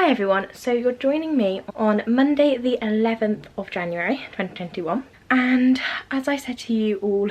Hi everyone, so you're joining me on Monday the 11th of January 2021, and as I said to you all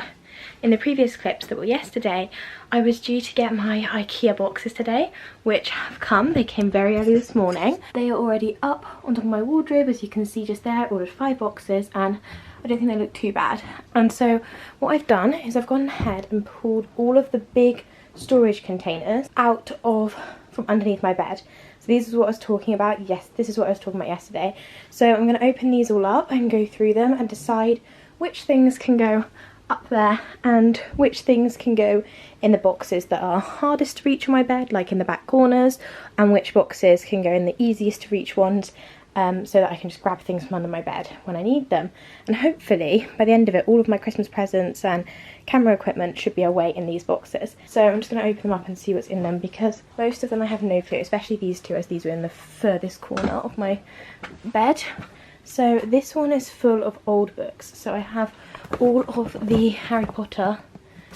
in the previous clips that were yesterday, I was due to get my IKEA boxes today, which have come. They came very early this morning. They are already up on top of my wardrobe, as you can see just there. I ordered 5 boxes and I don't think they look too bad. And so what I've done is I've gone ahead and pulled all of the big storage containers out of from underneath my bed. So this is what I was talking about. Yes, this is what I was talking about yesterday. So I'm going to open these all up and go through them and decide which things can go up there and which things can go in the boxes that are hardest to reach on my bed, like in the back corners, and which boxes can go in the easiest to reach ones, so that I can just grab things from under my bed when I need them. And hopefully by the end of it, all of my Christmas presents and camera equipment should be away in these boxes. So I'm just going to open them up and see what's in them, because most of them I have no clue, especially these two, as these were in the furthest corner of my bed. So this one is full of old books. So I have all of the Harry Potter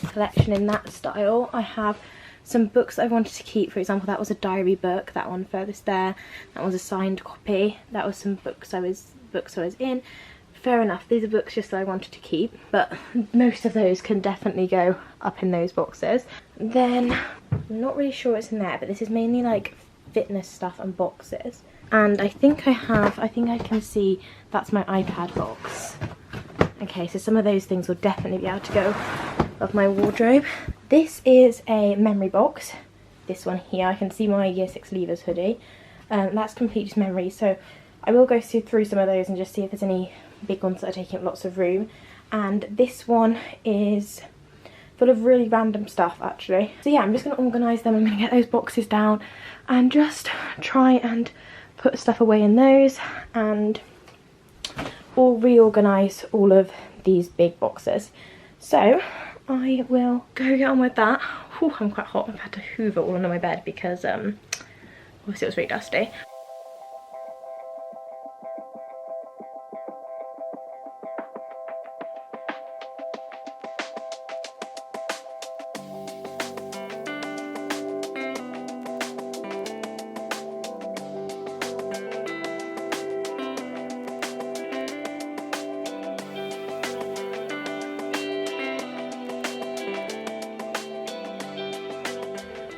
collection in that style. I have some books that I wanted to keep. For example, that was a diary book, that one furthest there. That was a signed copy. That was some books I was in. Fair enough, these are books just that I wanted to keep, but most of those can definitely go up in those boxes. Then, I'm not really sure what's in there, but this is mainly like fitness stuff and boxes. And I think I can see that's my iPad box. Okay, so some of those things will definitely be able to go above my wardrobe. This is a memory box. This one here, I can see my Year 6 Leavers hoodie. That's complete just memory, so I will go through some of those and just see if there's any big ones that are taking up lots of room. And this one is full of really random stuff, actually. So yeah, I'm just going to organise them. I'm going to get those boxes down and just try and put stuff away in those, and or reorganise all of these big boxes. So I will go get on with that. Whew, I'm quite hot. I've had to hoover all under my bed because obviously it was really dusty.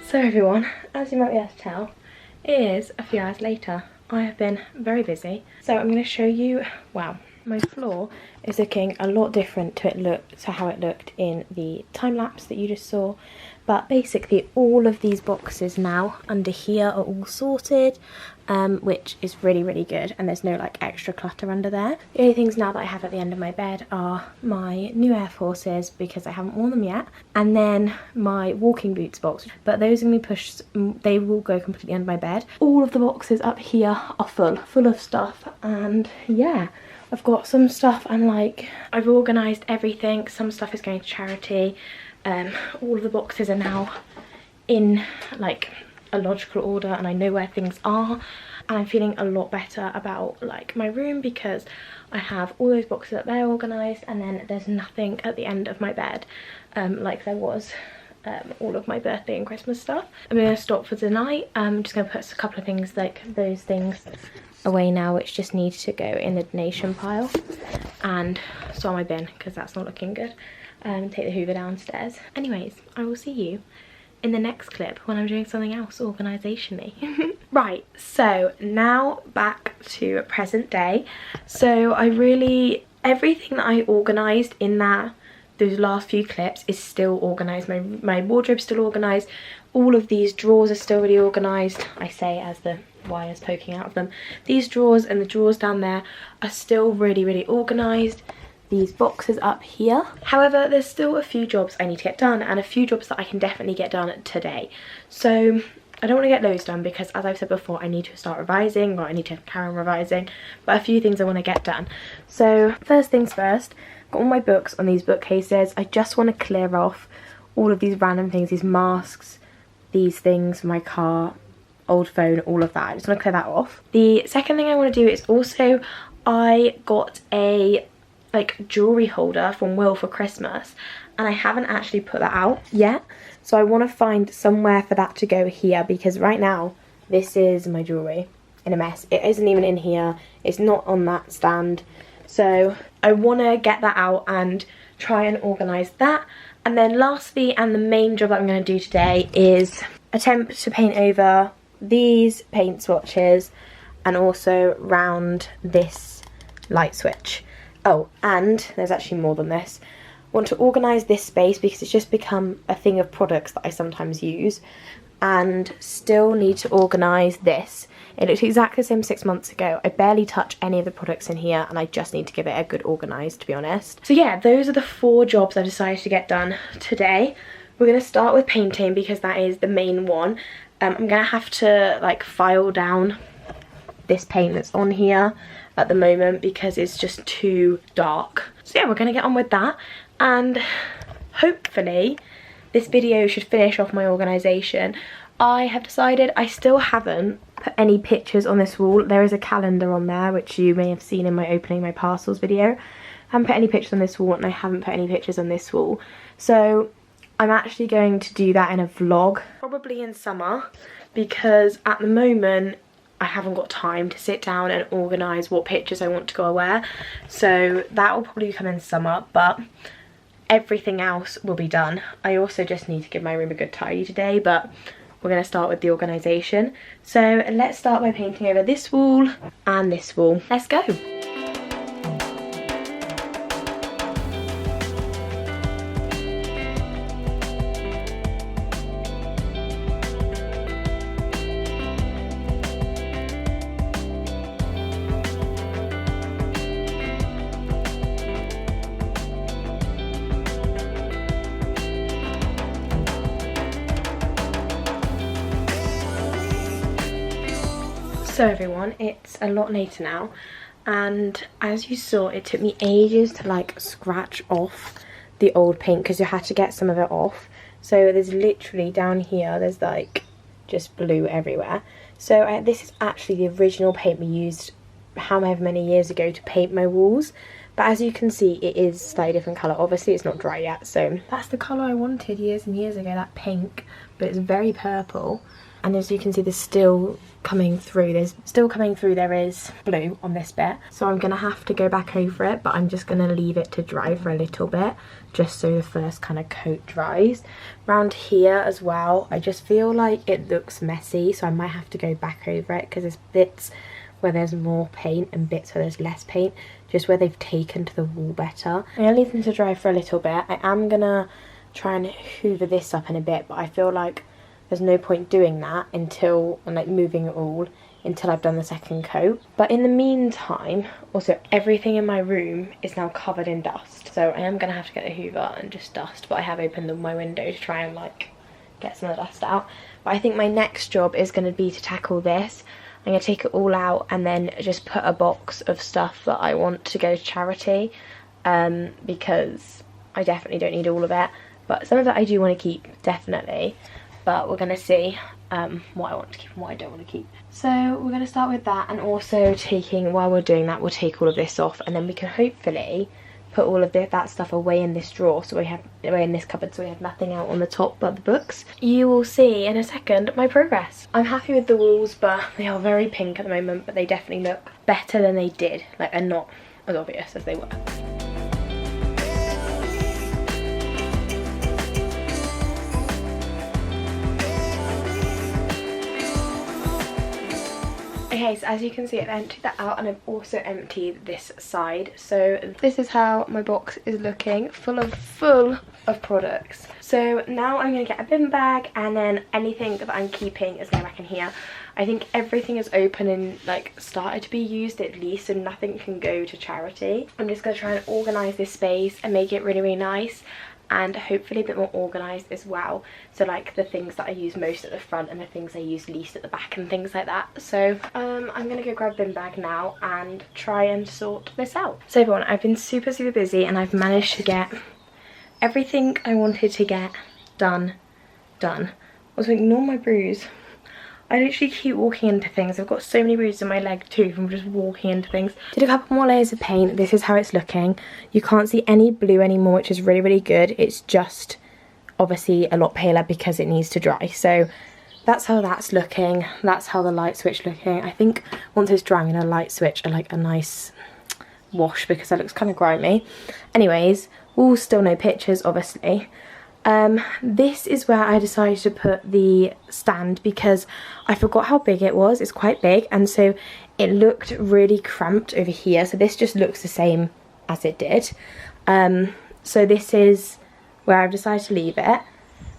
So everyone, as you might be able to tell, it is a few hours later. I have been very busy. So I'm going to show you, wow, my floor is looking a lot different to how it looked in the time lapse that you just saw. But basically all of these boxes now under here are all sorted, which is really, really good, and there's no like extra clutter under there. The only things now that I have at the end of my bed are my new Air Forces, because I haven't worn them yet, and then my walking boots box, but those are going to be pushed, they will go completely under my bed. All of the boxes up here are full of stuff, and yeah, I've got some stuff, and like I've organised everything. Some stuff is going to charity. All of the boxes are now in like a logical order, and I know where things are, and I'm feeling a lot better about like my room, because I have all those boxes up there organised, and then there's nothing at the end of my bed like there was all of my birthday and Christmas stuff. I'm going to stop for tonight. I'm just going to put a couple of things, like those things, away now, which just need to go in the donation pile, and store my bin because that's not looking good. Take the hoover downstairs. Anyways, I will see you in the next clip when I'm doing something else organisationally. Right, so now back to present day. So everything that I organised in those last few clips is still organised. My wardrobe's still organised. All of these drawers are still really organised. I say as the wires poking out of them. These drawers and the drawers down there are still really, really organised. These boxes up here. However, there's still a few jobs I need to get done, and a few jobs that I can definitely get done today. So I don't want to get those done because, as I've said before, I need to start revising, or I need to carry on revising, but a few things I want to get done. So first things first, got all my books on these bookcases. I just want to clear off all of these random things, these masks, these things, my car, old phone, all of that. I just want to clear that off. The second thing I want to do is also, I got a like jewellery holder from Will for Christmas, and I haven't actually put that out yet, so I want to find somewhere for that to go here, because right now this is my jewellery. in a mess. It isn't even in here, it's not on that stand. So I want to get that out and try and organise that. And then lastly, and the main job that I'm going to do today, is attempt to paint over these paint swatches and also round this light switch. Oh, and there's actually more than this. I want to organise this space because it's just become a thing of products that I sometimes use, and still need to organise this. It looked exactly the same 6 months ago. I barely touch any of the products in here, and I just need to give it a good organise, to be honest. So yeah, those are the 4 jobs I decided to get done today. We're going to start with painting because that is the main one. I'm going to have to like file down this paint that's on here at the moment because it's just too dark. So yeah, we're going to get on with that, and hopefully this video should finish off my organisation. I have decided I still haven't put any pictures on this wall. There is a calendar on there, which you may have seen in my opening my parcels video. I haven't put any pictures on this wall, and I haven't put any pictures on this wall. So I'm actually going to do that in a vlog, probably in summer, because at the moment I haven't got time to sit down and organise what pictures I want to go wear. So that will probably come in summer, but everything else will be done. I also just need to give my room a good tidy today, but we're going to start with the organisation. So let's start by painting over this wall and this wall. Let's go. So everyone, it's a lot later now, and as you saw, it took me ages to like scratch off the old paint because you had to get some of it off. So there's literally down here, there's like just blue everywhere. So this is actually the original paint we used however many years ago to paint my walls, but as you can see, it is slightly different colour. Obviously it's not dry yet, so that's the colour I wanted years and years ago, that pink, but it's very purple. And as you can see, there's still coming through, there is blue on this bit, so I'm gonna have to go back over it, but I'm just gonna leave it to dry for a little bit just so the first kind of coat dries. Round here as well, I just feel like it looks messy, so I might have to go back over it because there's bits where there's more paint and bits where there's less paint, just where they've taken to the wall better. I'm gonna leave them to dry for a little bit. I am gonna try and hoover this up in a bit, but I feel like there's no point doing that until, and like moving it all, until I've done the second coat. But in the meantime, also everything in my room is now covered in dust. So I am gonna have to get a hoover and just dust, but I have opened my window to try and like get some of the dust out. But I think my next job is gonna be to tackle this. I'm gonna take it all out and then just put a box of stuff that I want to go to charity, because I definitely don't need all of it. But some of it I do want to keep, definitely. But we're going to see what I want to keep and what I don't want to keep. So we're going to start with that, and also taking, while we're doing that, we'll take all of this off, and then we can hopefully put all of that stuff away in this drawer, so we have away in this cupboard, so we have nothing out on the top but the books. You will see in a second my progress. I'm happy with the walls, but they are very pink at the moment, but they definitely look better than they did, like, and not as obvious as they were. Okay, so as you can see, I've emptied that out, and I've also emptied this side. So this is how my box is looking, full of products. So now I'm going to get a bin bag, and then anything that I'm keeping is going back in here. I think everything is open and like started to be used at least, so nothing can go to charity. I'm just going to try and organise this space and make it really, really nice, and hopefully a bit more organised as well. So like the things that I use most at the front and the things I use least at the back and things like that. So I'm gonna go grab a bin bag now and try and sort this out. So everyone, I've been super busy, and I've managed to get everything I wanted to get done. Also, ignore my bruise. I literally keep walking into things. I've got so many bruises on my leg too from just walking into things. Did a couple more layers of paint. This is how it's looking. You can't see any blue anymore, which is really, really good. It's just obviously a lot paler because it needs to dry. So that's how that's looking. That's how the light switch looking. I think once it's dry, I'm gonna light switch like a nice wash because that looks kind of grimy. Anyways, still no pictures obviously. This is where I decided to put the stand because I forgot how big it was. It's quite big, and so it looked really cramped over here, so this just looks the same as it did. So this is where I've decided to leave it.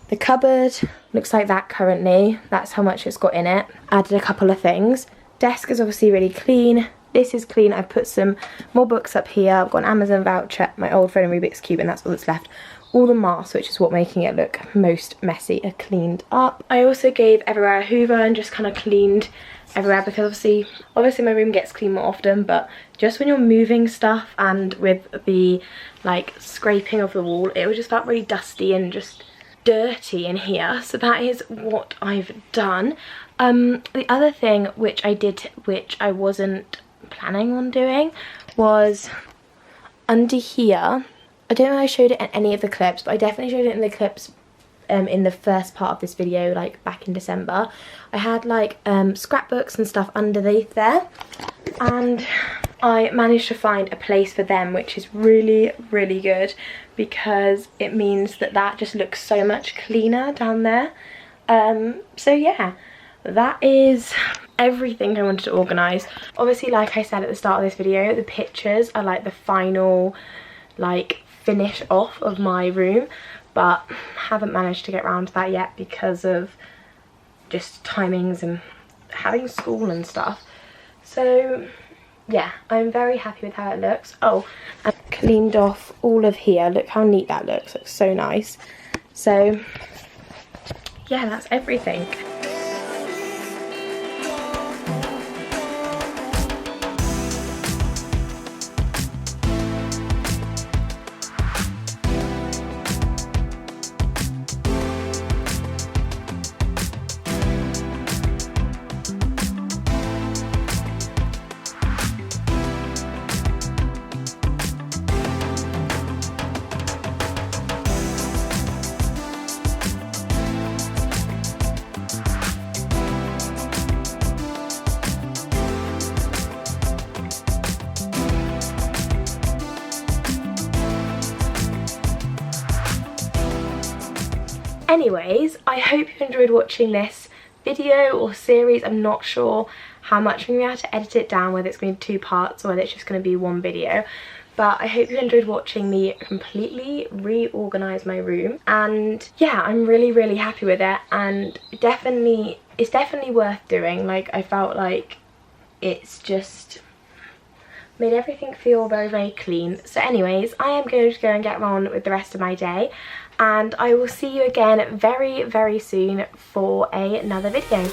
The cupboard looks like that currently. That's how much it's got in it. Added a couple of things. Desk is obviously really clean. This is clean. I've put some more books up here. I've got an Amazon voucher, my old phone and Rubik's Cube, and that's all that's left. All the masks, which is what making it look most messy, are cleaned up. I also gave everywhere a hoover and just kind of cleaned everywhere because obviously my room gets cleaned more often, but just when you're moving stuff and with the like scraping of the wall, it was just felt really dusty and just dirty in here. So that is what I've done. The other thing which I did, which I wasn't planning on doing, was under here. I don't know if I showed it in any of the clips, but I definitely showed it in the clips in the first part of this video, like back in December. I had like scrapbooks and stuff underneath there, and I managed to find a place for them, which is really, really good because it means that that just looks so much cleaner down there. So yeah, that is everything I wanted to organise. Obviously, like I said at the start of this video, the pictures are like the final like finish off of my room, but haven't managed to get around to that yet because of just timings and having school and stuff. So yeah, I'm very happy with how it looks. Oh, I cleaned off all of here. Look how neat that looks. Looks so nice. So yeah, that's everything. Anyways, I hope you enjoyed watching this video or series. I'm not sure how much I'm going to be able to edit it down, whether it's going to be 2 parts or whether it's just going to be 1 video. But I hope you enjoyed watching me completely reorganise my room. And yeah, I'm really, really happy with it, and it's definitely worth doing. Like, I felt like it's just made everything feel very, very clean. So anyways, I am going to go and get on with the rest of my day, and I will see you again very, very soon for another video.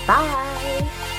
Bye!